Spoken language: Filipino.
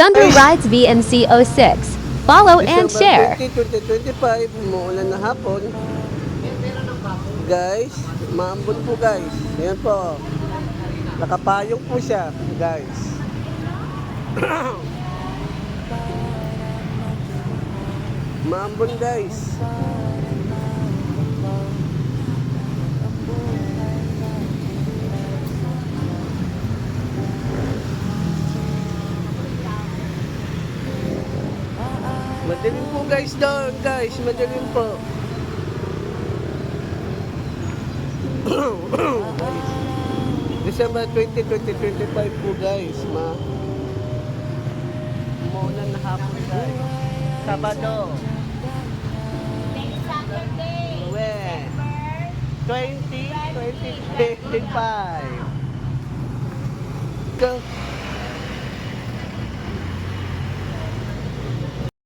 Thunder Rides VMC 06. Follow and share. 2025, umuulan na hapon. Guys, maambon po guys. Ayan po. Nakapayong po siya, guys. Maambon guys. Madilim po guys doon, guys. Madilim po. December 20, 2025 po guys. Umuulan na hapon guys. Sabado. Next Saturday. When? 20, 2025. Go.